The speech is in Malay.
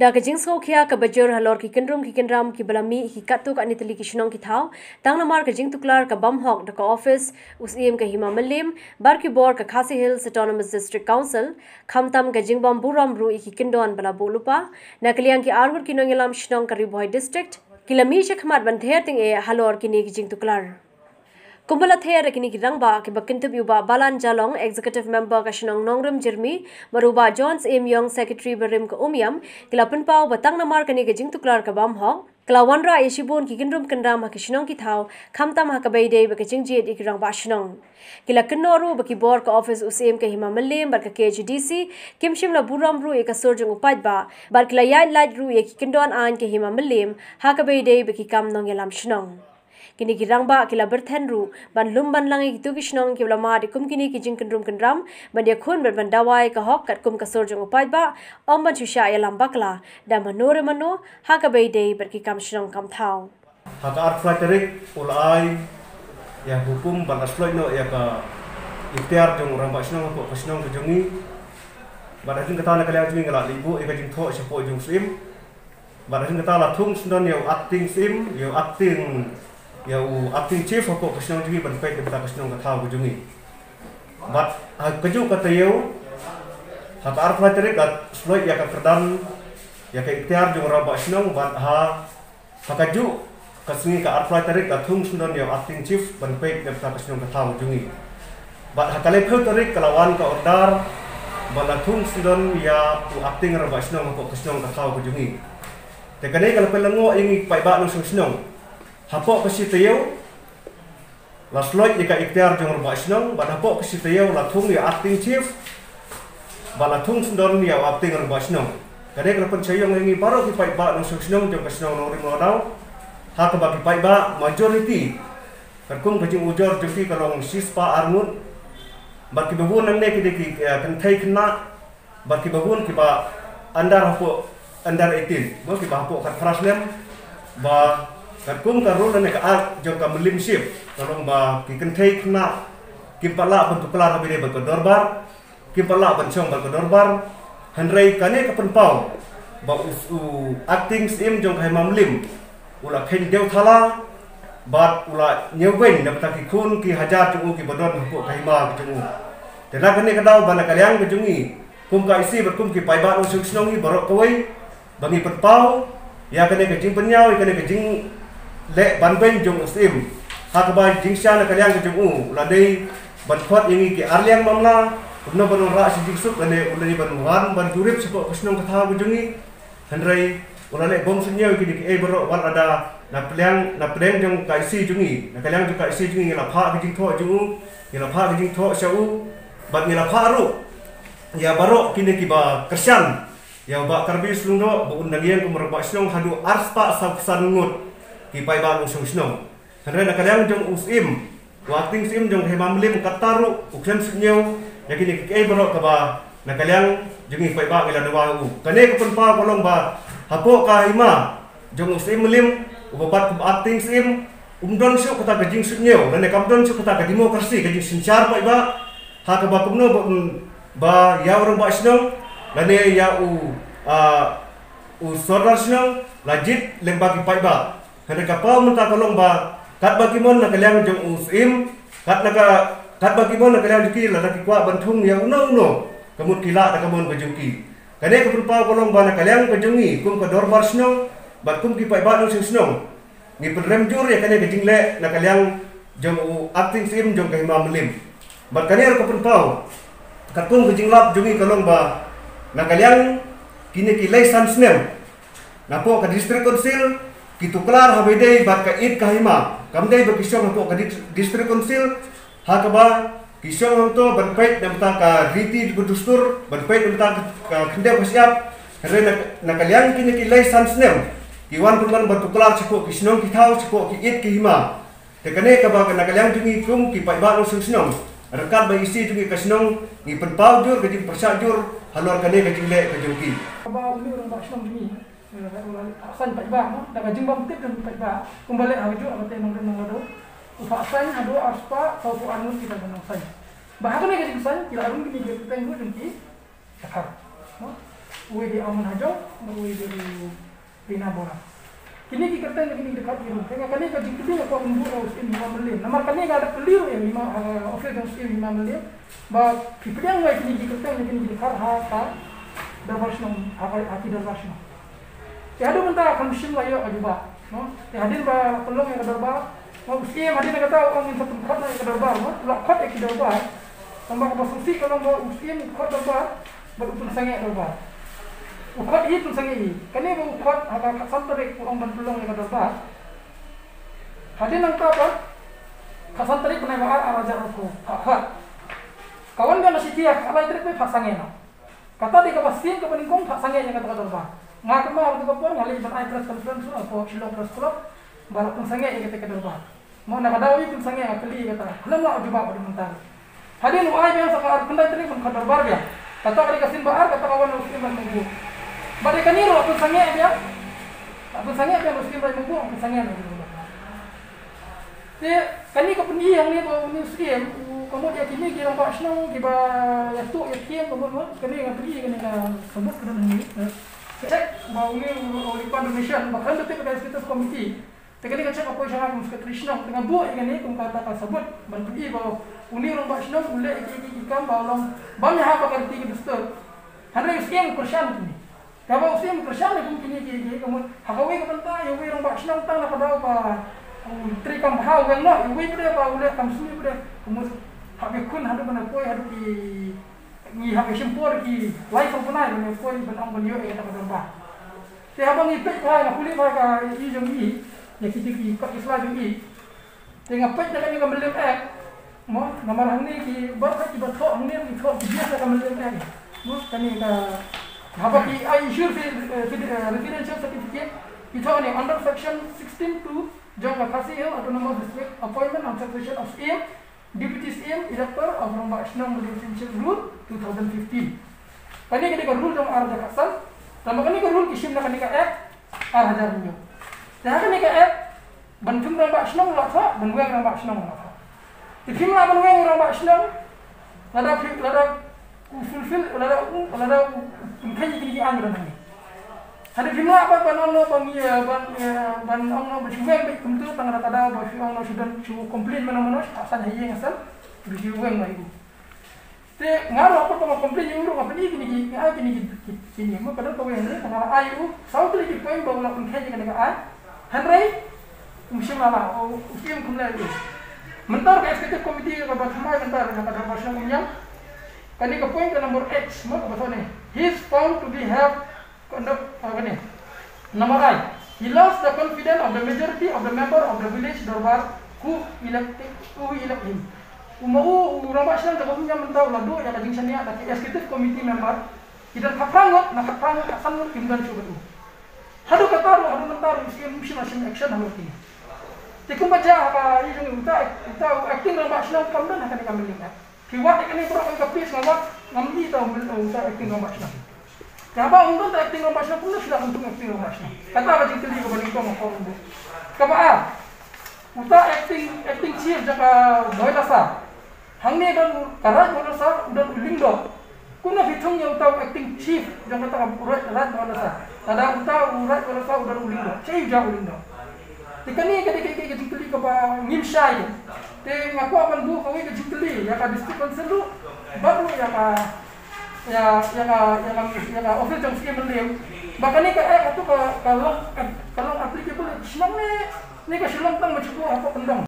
Da kajing sko kia ka bajor halor ki kendram ki balami ki katuk ani tali ki shnong ki thau tang namar kajing tuklar ka bam hok da ka office usim ka hima malim bar ki bor ka Khasi Hills Autonomous District Council khamtam kajing bam buram ru ki kindon bala bolupa nakliang ki argur ki nongelam shnong ka riboy district kilami shekmat ban ther ting e halor ki ni kajing tuklar Kumbala ther kini kirangba ke bakintip yuba Balan Jalong executive member ka shnong nongrim Jermi maruba Jones M Young secretary berim ka umyam kilapun pau batang namar kani ke jingtuklar ka bam hong klawanra ishibun ki kinrum kendram ha kishnong ki thau khamtam ha ka beide ba ke jingje ikirang ba shnong kila kinoru ba ki bor ka office usem ka hima malim bar ka KGDC kimshim la buram ru e ka surjung upat ba bar kila yai light ru e ki kindon an ke hima malim ha ka beide ba ki kam nongelam shnong kini kirangba kila berthen ru ban lumban langi gitu kishnong kibla ma de kum kini ki jingkendrum kendram ban dia khun ban dawai ka hok kat kum ka sorjung upai ba om ban chusha ya lambakla da manore mano ha ka bei dei ber ki kam shnong kam thau ha ka art fighterik ulai ya hukum ban asloi no ya ka ikhtiar jong ramba shnong ko kishnong ke jongi ban ajing kata na kalian jing ngala libu e ka jing tho sepo jong sim ban ajing kata la thung sndon yo acting sim yo acting ya acting chief ko kisnong jungi ban pet ta kisnong ka thau jungi bat kaju ka tayo ha ka ar flateri ka sloi ya ka perdan ya ka ikhtiar jong raba kisnong bat ha kaju ka sungi ka ar flateri ka thung sundon ya acting chief ban pet ta kisnong ka thau jungi bat ha kale flateri kalawan ka ordar bala thung sundon ya acting raba kisnong ko kisnong ka thau jungi te kane kala pelango ingi pai ba no kisnong Hapok kasi tayo, la slot ika ikhtiar jong raba isnong, ban hapok kasi tayo la thung ya acting chief, ban la thung sundon ya acting raba isnong. Kadai kalau pencayong ingi baru ki pai ba nong isnong jong isnong nong ring nodau, ha ka bagi pai ba majority. Karkum kajing ujor jeki kalong sispa arnut, ban ki babun nang ne ki ki kentai kena, ban ki babun ki ba andar hapok andar 18, bo ki ba hapok kat fraslem ba Katkum karun dan kat jom kam limship kalau ba ki kentai kena ki pala bentuk kelar bide berkodorbar ki pala bencong berkodorbar handrai kane kapenpau ba acting sim jong kai mamlim ula khen deu thala bat ula nyewen dapat ki kun ki hajar jungu ki bodon ko kai ma jungu tena kane kadau bana kaliang ke jungi kum ka isi berkum ki pai ba no sungnong borok koi bangi penpau ya kane ke jing penyau kane ke jing le ban ben jong sim ha ka ba jing sha na kaliang ke jong la dei ban khot ingi ki arliang mamla no ban ra si jing sup ane ulani ban wan ban turip sepo kusnong katha bu jongi handrai ulale bom sunyau ki di e bro wal ada na pleng jong kai si jongi na kaliang jong kai si jongi la pha ki jing tho jong la pha ki jing tho shau ban ni la pha ru ya baro kini ki ba kersan ya ba karbis lundo bu undangian ku merba snong hadu arspa sabsan ngut ki pai ba usung snong handrai na kaliang jong usim wakting sim jong hemamlim kataru uksen sunyau yakini ke bro ka ba na kaliang jungi pai ba ila dawa u kane ko pa kolong ba hapo ka hima jong sim lim ubat acting sim umdon syu kata gajing sunyau dan kamdon syu kata demokrasi gajing sinchar pai ba ha ka ba kumno ba ya orang ba snong lane ya u sodar snong lajit lembagi pai ba kada ka pa mun ta kolong ba kat bagi mon na kaliang jong usim kat bagi mon na kaliang juki la ki kwa banthung ya uno kamut kila ta kamon bajuki kane ko pulpa kolong ba na kaliang bajungi kum ka dorbar snong bat kum ki pai ba no snong ni pedrem jur ya kane jingle na kaliang jong acting sim jong ka hima melim bat kane ko pulpa kat kum ka jinglap jungi kolong ba na kaliang kini ki license nem na po ka district council kituklar habede bat ka it kahima kamdei bakisong ko ka district council ha ka ba kisong to banpait namta ka riti dustur banpait namta ka kende pasiap kare na kalian kini ki license nem kiwan purman batuklar siko kisnong kitau siko ki it kahima te kane ka ba na kalian jungi kum ki pai ba no sungnong rekat ba isi jungi kasnong ni penpau jur gajing persa jur halor kane gajing le kajuki ba ni orang basnong ni asan pai ba no daga jimbam tip dan pai ba kumbale haju abate nong do upasan hadu aspa tau anu kita nong sai bahkan ni gajing san kila arun ni ge teng hu dengki sakar no uwe di aman hajong, uwe di Rina Bora. Kini kita kata ni dekat biru. Tengah kini kita jingkiti apa umbu usim 5 million. Nama kini ada keliru ya 5 office usim 5 million. Bah pipilian wai kini kita kata ni dekat ha darwashno haki darwashno. Ya ada mentah akan musim layo ajuba. No, ya hadir ba pelong yang darbar. Mau usim hadir kata orang minta tempat nak ke darbar. No, lakot ke darbar. Tambah apa fungsi kalau mau usim kot darbar, betul sangat darbar. Ukot itu sangat kini ukot agak kasantarik orang berpelong yang ada hadir nang apa kasantarik pernah bawa araja aku hak kawan dia masih dia kalau itu pun pasangnya kata dia kepastian kepeningkong pasangnya yang kata kata ngak mau itu pun ngali berai press conference apa silong press club baru pun sangat yang kata kata mau nak ada itu sangat kali kata kalau mau coba pada mentar hadir uai yang sekarang kendai tadi pun kata dia kata kali kasin baar kata kawan muslim menunggu balik kan ni lo aku sangat dia muslim baik munggu aku sangat dia kan ni kependi yang ni bawa muslim kamu dia kini kira pak senang kiba ya tu ya kian kamu kan ni yang pergi kan ni sebut kena ni cek bawa ni oleh donation bahkan tu kita executive committee tekan ni cek apa cara kamu sekretariat tengah buat kan ni kamu kata sebut ban pergi bawa uni orang pak senang boleh ikam bawa banyak apa kerti kita stop hari siang kursian ni. Kalau usim kerja ni mungkin ni kamu hakawi ke pentai, yang orang buat senang tang nak pada apa, tri kamu hau yang nak, yang boleh apa boleh kamu sini boleh, kamu habis kun hadu mana poi hadu ni habis sempur ki, lain pun pernah mana poi benang beliau yang tak pada apa. Saya abang ni pek lah, nak kulit lah ke jom ni, yang kita ki kat Islam jom ni, tengah pek nak ni kamu beli mau nama hang ni ki berkat ki berthok hang ni ki thok biasa kamu beli mau kan ni apa ki I issue residential certificate itu ni under section 16 to Jong Khasi Hill Autonomous District appointment and separation of CM deputy CM director of Rombak Senang Residential Rule 2015 kani ketika rule jong arah jakasal tambah kani rule kisim nak kani ka arah jarunyo dah kani ka bantung Rombak Senang lakha banweng Rombak Senang lakha tikimla banweng Rombak Senang lada fulfill lada mungkin jadi anggur nanti. Ada jumlah apa panon panggil ban orang berjuang baik tentu tanggal tada berjuang orang sudah cukup komplain mana asal hanya asal berjuang lagi. Te ngaruh apa tengah komplain yang urut apa ni gini. Mau kadang kau yang ni tengah ayu, sau tu lagi poin bawa nak mungkin jangan dekat Henry mesti malah usia kumlai itu. Mentar ke eksekutif komiti ke bersamai mentar dengan pada pasal punya. Kali ke poin ke nombor X, mau apa ni? He is found to be have conduct apa ni? Number I. He lost the confidence of the majority of the member of the village darbar who elect him. Umau Rombak Senang tak punya mentau ladu yang kajing sania tapi executive committee member tidak kaprangot nak kaprangot asan kimdan cuba tu. Hadu kataru hadu mentaru mesti macam action hadu ini. Tikum baca apa ini jung kita acting Rombak Senang kamdan akan kami lihat. Kiwat ini berapa kapis ngawat ngamdi tahu usah acting Rombak Senang. Kenapa untuk acting Rombak Senang pun sudah untuk acting Rombak Senang. Kata kajing teli ke balik kau mau rumbu. Kapa uta acting chief jaka boy dasar. Hang ni dan karat boy dasar dan uling do. Kuna hitung yang uta acting chief jaka kata karat boy dasar. Ada uta urat boy dasar dan uling do. Chief jaka uling do. Tikani ketika kajing teli ke ngimsai. Te ngaku akan bu kau ini jukli ya ka district council lu baru ya ka office jong skim beliau bahkan ni ka itu kalau applicable senang ni ka silang tang macam apa pendang